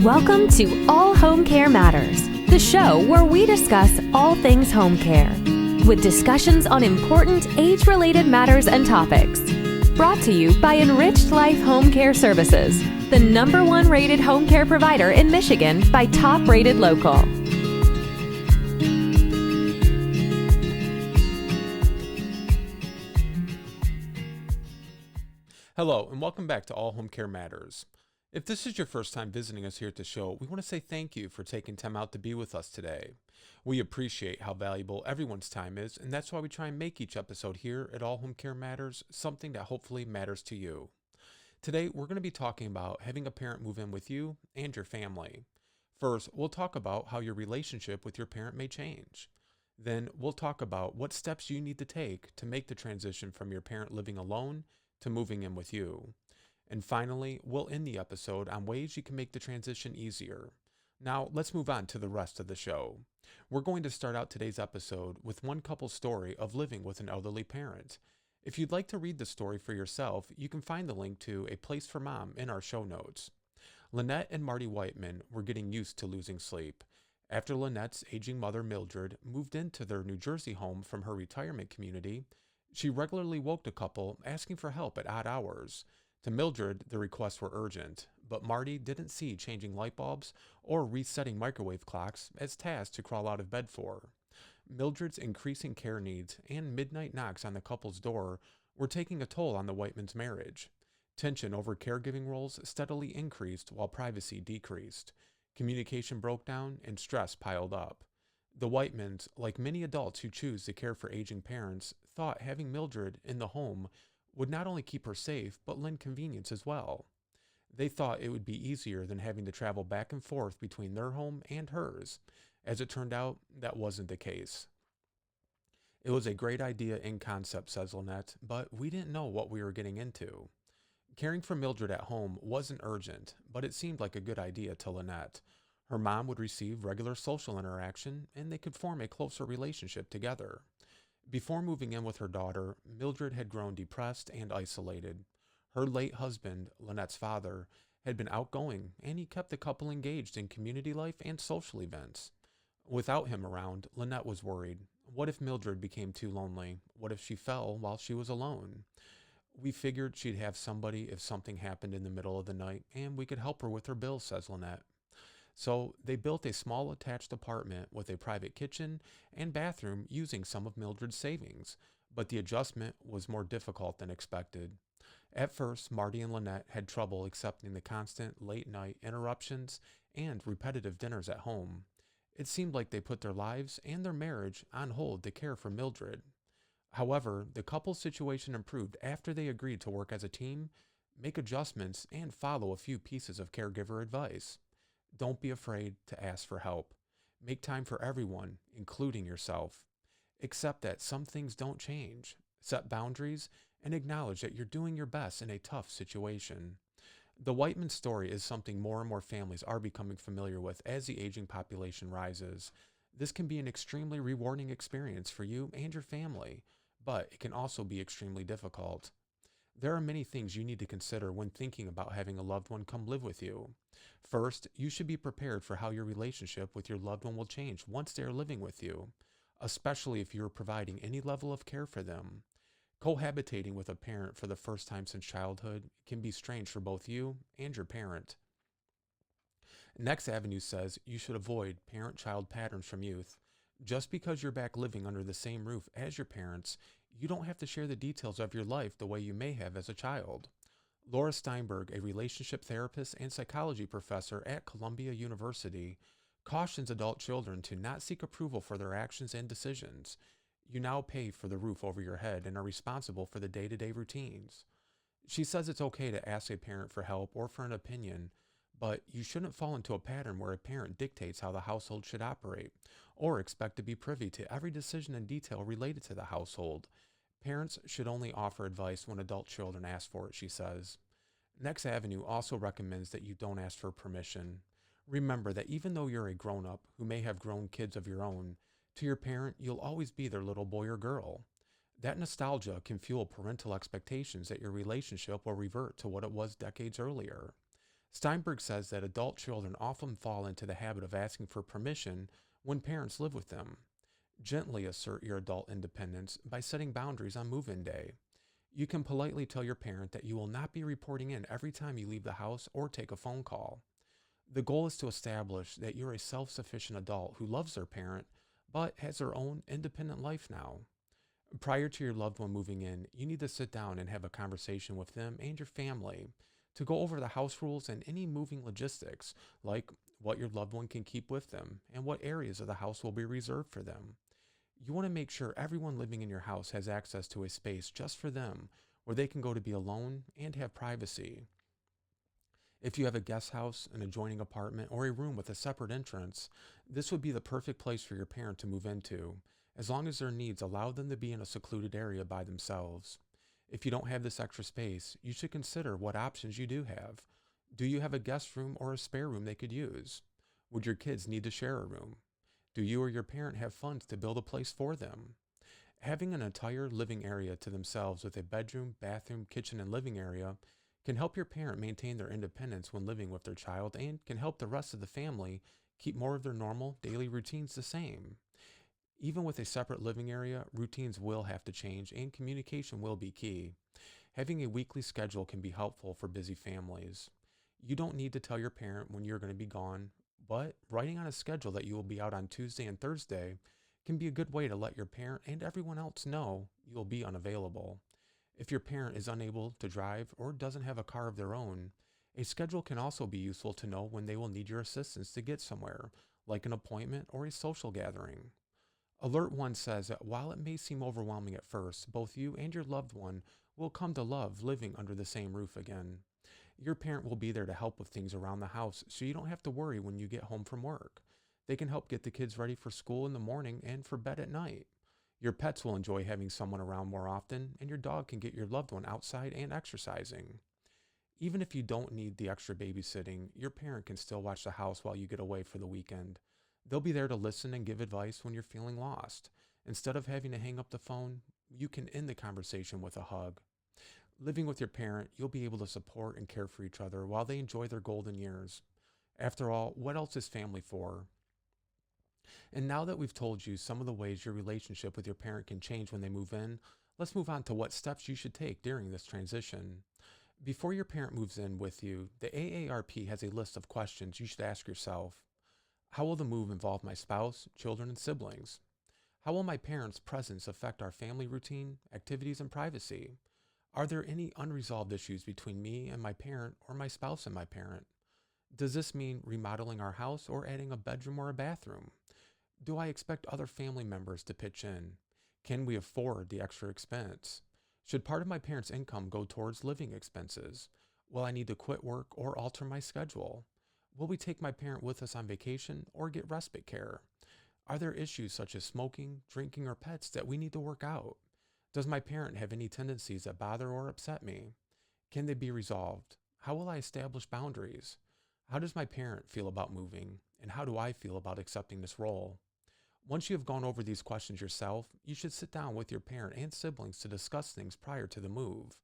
Welcome to All Home Care Matters, the show where we discuss all things home care, with discussions on important age-related matters and topics. Brought to you by Enriched Life Home Care Services, the #1 rated home care provider in Michigan by Top Rated Local. Hello, and welcome back to All Home Care Matters. If this is your first time visiting us here at the show, we want to say thank you for taking time out to be with us today. We appreciate how valuable everyone's time is, and that's why we try and make each episode here at All Home Care Matters something that hopefully matters to you. Today, we're going to be talking about having a parent move in with you and your family. First, we'll talk about how your relationship with your parent may change. Then, we'll talk about what steps you need to take to make the transition from your parent living alone to moving in with you. And finally, we'll end the episode on ways you can make the transition easier. Now, let's move on to the rest of the show. We're going to start out today's episode with one couple's story of living with an elderly parent. If you'd like to read the story for yourself, you can find the link to A Place for Mom in our show notes. Lynette and Marty Whiteman were getting used to losing sleep. After Lynette's aging mother, Mildred, moved into their New Jersey home from her retirement community, she regularly woke the couple asking for help at odd hours. To Mildred, the requests were urgent, but Marty didn't see changing light bulbs or resetting microwave clocks as tasks to crawl out of bed for. Mildred's increasing care needs and midnight knocks on the couple's door were taking a toll on the Whitemans' marriage. Tension over caregiving roles steadily increased while privacy decreased. Communication broke down and stress piled up. The Whitemans, like many adults who choose to care for aging parents, thought having Mildred in the home would not only keep her safe, but lend convenience as well. They thought it would be easier than having to travel back and forth between their home and hers. As it turned out, that wasn't the case. It was a great idea in concept, says Lynette, but we didn't know what we were getting into. Caring for Mildred at home wasn't urgent, but it seemed like a good idea to Lynette. Her mom would receive regular social interaction, and they could form a closer relationship together. Before moving in with her daughter, Mildred had grown depressed and isolated. Her late husband, Lynette's father, had been outgoing, and he kept the couple engaged in community life and social events. Without him around, Lynette was worried. What if Mildred became too lonely? What if she fell while she was alone? We figured she'd have somebody if something happened in the middle of the night, and we could help her with her bills, says Lynette. So they built a small attached apartment with a private kitchen and bathroom using some of Mildred's savings, but the adjustment was more difficult than expected. At first, Marty and Lynette had trouble accepting the constant late-night interruptions and repetitive dinners at home. It seemed like they put their lives and their marriage on hold to care for Mildred. However, the couple's situation improved after they agreed to work as a team, make adjustments, and follow a few pieces of caregiver advice. Don't be afraid to ask for help. Make time for everyone, including yourself. Accept that some things don't change. Set boundaries and acknowledge that you're doing your best in a tough situation. The Whitemans story is something more and more families are becoming familiar with as the aging population rises. This can be an extremely rewarding experience for you and your family, but it can also be extremely difficult. There are many things you need to consider when thinking about having a loved one come live with you. First, you should be prepared for how your relationship with your loved one will change once they are living with you, especially if you are providing any level of care for them. Cohabitating with a parent for the first time since childhood can be strange for both you and your parent. Next Avenue says you should avoid parent-child patterns from youth. Just because you're back living under the same roof as your parents, you don't have to share the details of your life the way you may have as a child. Laura Steinberg, a relationship therapist and psychology professor at Columbia University, cautions adult children to not seek approval for their actions and decisions. You now pay for the roof over your head and are responsible for the day-to-day routines. She says it's okay to ask a parent for help or for an opinion, but you shouldn't fall into a pattern where a parent dictates how the household should operate, or expect to be privy to every decision and detail related to the household. Parents should only offer advice when adult children ask for it, she says. Next Avenue also recommends that you don't ask for permission. Remember that even though you're a grown-up who may have grown kids of your own, to your parent, you'll always be their little boy or girl. That nostalgia can fuel parental expectations that your relationship will revert to what it was decades earlier. Steinberg says that adult children often fall into the habit of asking for permission when parents live with them. Gently assert your adult independence by setting boundaries on move in day. You can politely tell your parent that you will not be reporting in every time you leave the house or take a phone call. The goal is to establish that you're a self sufficient adult who loves their parent but has their own independent life now. Prior to your loved one moving in, you need to sit down and have a conversation with them and your family to go over the house rules and any moving logistics, like what your loved one can keep with them and what areas of the house will be reserved for them. You want to make sure everyone living in your house has access to a space just for them where they can go to be alone and have privacy. If you have a guest house, an adjoining apartment, or a room with a separate entrance, this would be the perfect place for your parent to move into, as long as their needs allow them to be in a secluded area by themselves. If you don't have this extra space, you should consider what options you do have. Do you have a guest room or a spare room they could use? Would your kids need to share a room? Do you or your parent have funds to build a place for them? Having an entire living area to themselves with a bedroom, bathroom, kitchen, and living area can help your parent maintain their independence when living with their child and can help the rest of the family keep more of their normal daily routines the same. Even with a separate living area, routines will have to change and communication will be key. Having a weekly schedule can be helpful for busy families. You don't need to tell your parent when you're going to be gone, but writing on a schedule that you will be out on Tuesday and Thursday can be a good way to let your parent and everyone else know you will be unavailable. If your parent is unable to drive or doesn't have a car of their own, a schedule can also be useful to know when they will need your assistance to get somewhere, like an appointment or a social gathering. Alert 1 says that while it may seem overwhelming at first, both you and your loved one will come to love living under the same roof again. Your parent will be there to help with things around the house so you don't have to worry when you get home from work. They can help get the kids ready for school in the morning and for bed at night. Your pets will enjoy having someone around more often, and your dog can get your loved one outside and exercising. Even if you don't need the extra babysitting, your parent can still watch the house while you get away for the weekend. They'll be there to listen and give advice when you're feeling lost. Instead of having to hang up the phone, you can end the conversation with a hug. Living with your parent, you'll be able to support and care for each other while they enjoy their golden years. After all, what else is family for? And now that we've told you some of the ways your relationship with your parent can change when they move in, let's move on to what steps you should take during this transition. Before your parent moves in with you, the AARP has a list of questions you should ask yourself. How will the move involve my spouse, children, and siblings? How will my parents' presence affect our family routine, activities, and privacy? Are there any unresolved issues between me and my parent or my spouse and my parent? Does this mean remodeling our house or adding a bedroom or a bathroom? Do I expect other family members to pitch in? Can we afford the extra expense? Should part of my parents' income go towards living expenses? Will I need to quit work or alter my schedule? Will we take my parent with us on vacation or get respite care? Are there issues such as smoking, drinking, or pets that we need to work out? Does my parent have any tendencies that bother or upset me? Can they be resolved? How will I establish boundaries? How does my parent feel about moving? And how do I feel about accepting this role? Once you have gone over these questions yourself, you should sit down with your parent and siblings to discuss things prior to the move.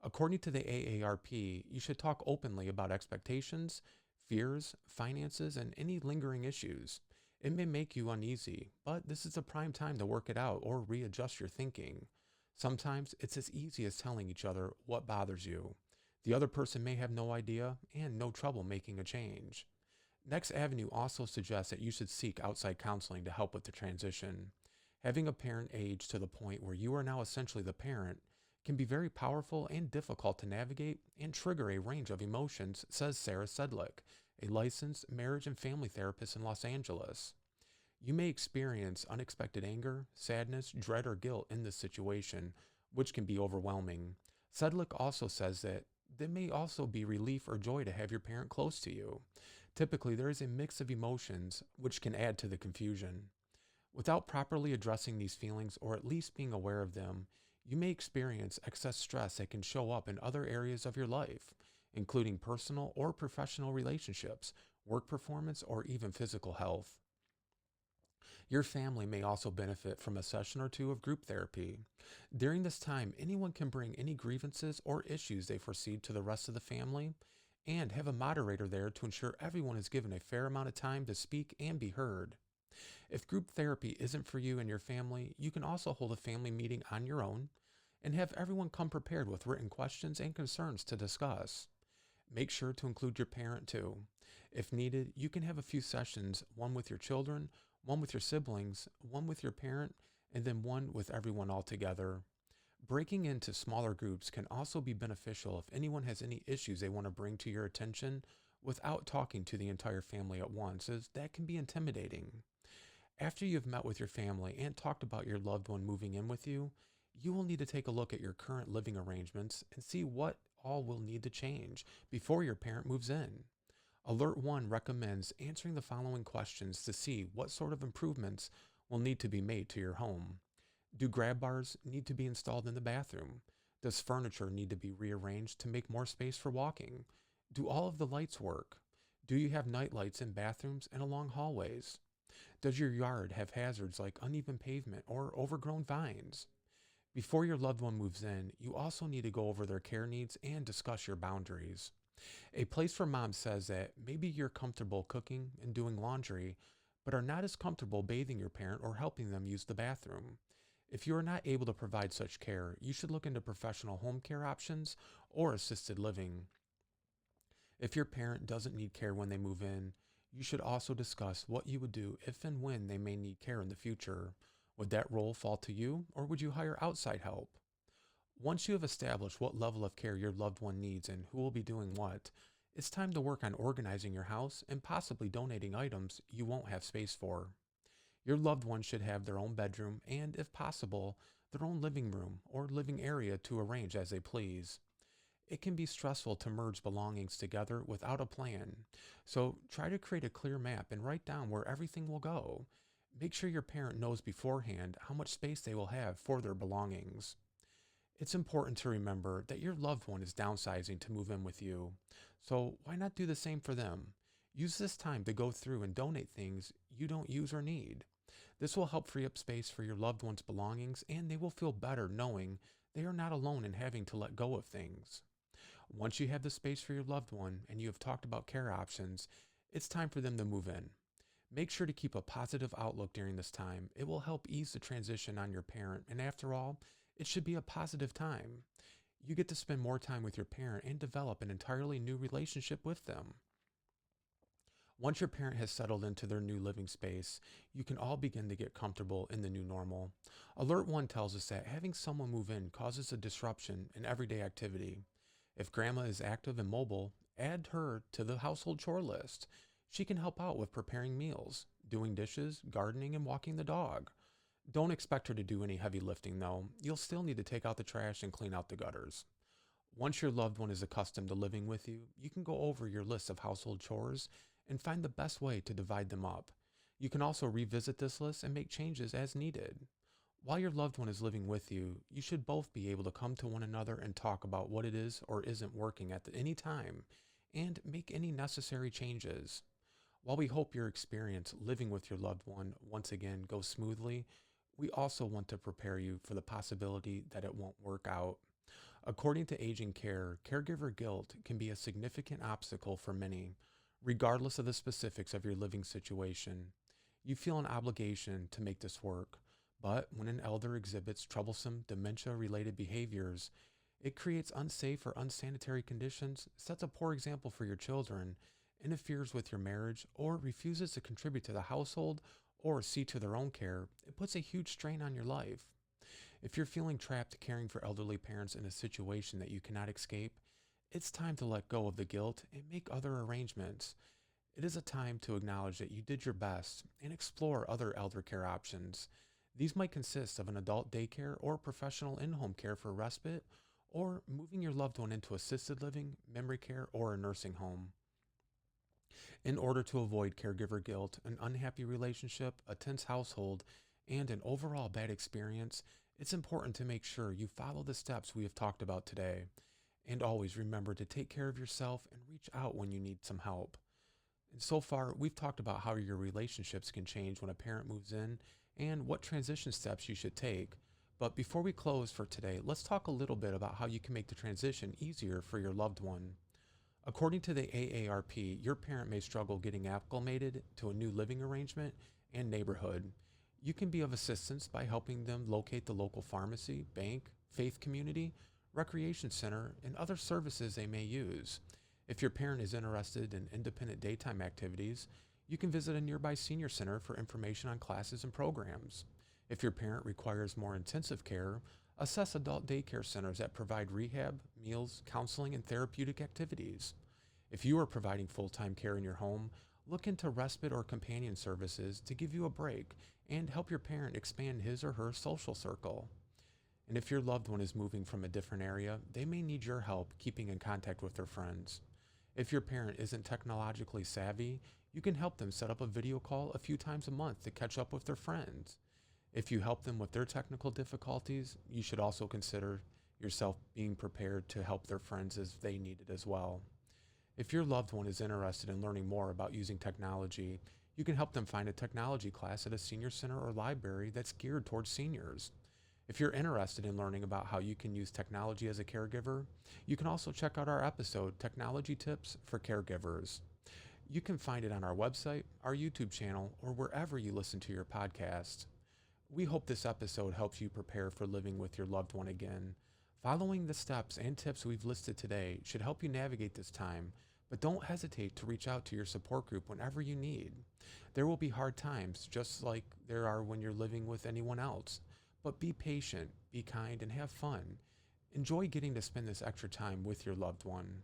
According to the AARP, you should talk openly about expectations, fears, finances, and any lingering issues. It may make you uneasy, but this is a prime time to work it out or readjust your thinking. Sometimes it's as easy as telling each other what bothers you. The other person may have no idea and no trouble making a change. Next Avenue also suggests that you should seek outside counseling to help with the transition. Having a parent age to the point where you are now essentially the parent can be very powerful and difficult to navigate and trigger a range of emotions, says Sarah Sedlick, a licensed marriage and family therapist in Los Angeles. You may experience unexpected anger, sadness, dread, or guilt in this situation, which can be overwhelming. Sedlick also says that there may also be relief or joy to have your parent close to you. Typically, there is a mix of emotions which can add to the confusion. Without properly addressing these feelings or at least being aware of them, you may experience excess stress that can show up in other areas of your life, including personal or professional relationships, work performance, or even physical health. Your family may also benefit from a session or two of group therapy. During this time, anyone can bring any grievances or issues they foresee to the rest of the family, and have a moderator there to ensure everyone is given a fair amount of time to speak and be heard. If group therapy isn't for you and your family, you can also hold a family meeting on your own and have everyone come prepared with written questions and concerns to discuss. Make sure to include your parent too. If needed, you can have a few sessions, one with your children, one with your siblings, one with your parent, and then one with everyone all together. Breaking into smaller groups can also be beneficial if anyone has any issues they want to bring to your attention without talking to the entire family at once, as that can be intimidating. After you've met with your family and talked about your loved one moving in with you, you will need to take a look at your current living arrangements and see what all will need to change before your parent moves in. Alert 1 recommends answering the following questions to see what sort of improvements will need to be made to your home. Do grab bars need to be installed in the bathroom? Does furniture need to be rearranged to make more space for walking? Do all of the lights work? Do you have night lights in bathrooms and along hallways? Does your yard have hazards like uneven pavement or overgrown vines? Before your loved one moves in, you also need to go over their care needs and discuss your boundaries. A place for mom says that maybe you're comfortable cooking and doing laundry, but are not as comfortable bathing your parent or helping them use the bathroom. If you are not able to provide such care, you should look into professional home care options or assisted living. If your parent doesn't need care when they move in, you should also discuss what you would do if and when they may need care in the future. Would that role fall to you, or would you hire outside help? Once you have established what level of care your loved one needs and who will be doing what, it's time to work on organizing your house and possibly donating items you won't have space for. Your loved one should have their own bedroom and, if possible, their own living room or living area to arrange as they please. It can be stressful to merge belongings together without a plan, so try to create a clear map and write down where everything will go. Make sure your parent knows beforehand how much space they will have for their belongings. It's important to remember that your loved one is downsizing to move in with you, so why not do the same for them? Use this time to go through and donate things you don't use or need. This will help free up space for your loved one's belongings, and they will feel better knowing they are not alone in having to let go of things. Once you have the space for your loved one and you have talked about care options, it's time for them to move in. Make sure to keep a positive outlook during this time. It will help ease the transition on your parent, and after all, it should be a positive time. You get to spend more time with your parent and develop an entirely new relationship with them. Once your parent has settled into their new living space, you can all begin to get comfortable in the new normal. Alert 1 tells us that having someone move in causes a disruption in everyday activity. If grandma is active and mobile, add her to the household chore list. She can help out with preparing meals, doing dishes, gardening, and walking the dog. Don't expect her to do any heavy lifting though. You'll still need to take out the trash and clean out the gutters. Once your loved one is accustomed to living with you, you can go over your list of household chores and find the best way to divide them up. You can also revisit this list and make changes as needed. While your loved one is living with you, you should both be able to come to one another and talk about what it is or isn't working at any time and make any necessary changes. While we hope your experience living with your loved one once again goes smoothly, we also want to prepare you for the possibility that it won't work out. According to Aging Care, caregiver guilt can be a significant obstacle for many, regardless of the specifics of your living situation. You feel an obligation to make this work, but when an elder exhibits troublesome dementia-related behaviors, it creates unsafe or unsanitary conditions, sets a poor example for your children, interferes with your marriage, or refuses to contribute to the household or see to their own care, it puts a huge strain on your life. If you're feeling trapped caring for elderly parents in a situation that you cannot escape, it's time to let go of the guilt and make other arrangements. It is a time to acknowledge that you did your best and explore other elder care options. These might consist of an adult daycare or professional in-home care for respite, or moving your loved one into assisted living, memory care, or a nursing home. In order to avoid caregiver guilt, an unhappy relationship, a tense household, and an overall bad experience, it's important to make sure you follow the steps we have talked about today. And always remember to take care of yourself and reach out when you need some help. And so far, we've talked about how your relationships can change when a parent moves in and what transition steps you should take. But before we close for today, let's talk a little bit about how you can make the transition easier for your loved one. According to the AARP, your parent may struggle getting acclimated to a new living arrangement and neighborhood. You can be of assistance by helping them locate the local pharmacy, bank, faith community, recreation center, and other services they may use. If your parent is interested in independent daytime activities, you can visit a nearby senior center for information on classes and programs. If your parent requires more intensive care, assess adult daycare centers that provide rehab, meals, counseling, and therapeutic activities. If you are providing full-time care in your home, look into respite or companion services to give you a break and help your parent expand his or her social circle. And if your loved one is moving from a different area, they may need your help keeping in contact with their friends. If your parent isn't technologically savvy, you can help them set up a video call a few times a month to catch up with their friends. If you help them with their technical difficulties, you should also consider yourself being prepared to help their friends as they need it as well. If your loved one is interested in learning more about using technology, you can help them find a technology class at a senior center or library that's geared towards seniors. If you're interested in learning about how you can use technology as a caregiver, you can also check out our episode, Technology Tips for Caregivers. You can find it on our website, our YouTube channel, or wherever you listen to your podcast. We hope this episode helps you prepare for living with your loved one again. Following the steps and tips we've listed today should help you navigate this time, but don't hesitate to reach out to your support group whenever you need. There will be hard times, just like there are when you're living with anyone else. But be patient, be kind, and have fun. Enjoy getting to spend this extra time with your loved one.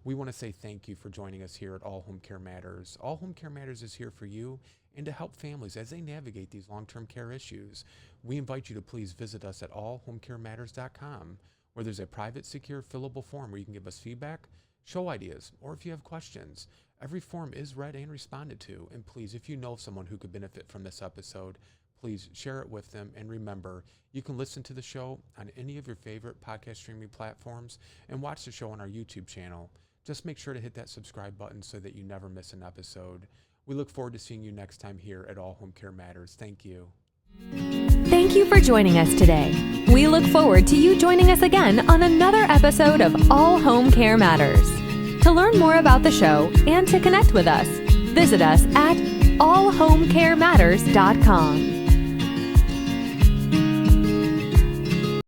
We want to say thank you for joining us here at All Home Care Matters. All Home Care Matters is here for you and to help families as they navigate these long-term care issues. We invite you to please visit us at allhomecarematters.com, where there's a private, secure, fillable form where you can give us feedback, show ideas, or if you have questions. Every form is read and responded to. And please, if you know someone who could benefit from this episode, please share it with them. And remember, you can listen to the show on any of your favorite podcast streaming platforms and watch the show on our YouTube channel. Just make sure to hit that subscribe button so that you never miss an episode. We look forward to seeing you next time here at All Home Care Matters. Thank you. Thank you for joining us today. We look forward to you joining us again on another episode of All Home Care Matters. To learn more about the show and to connect with us, visit us at allhomecarematters.com.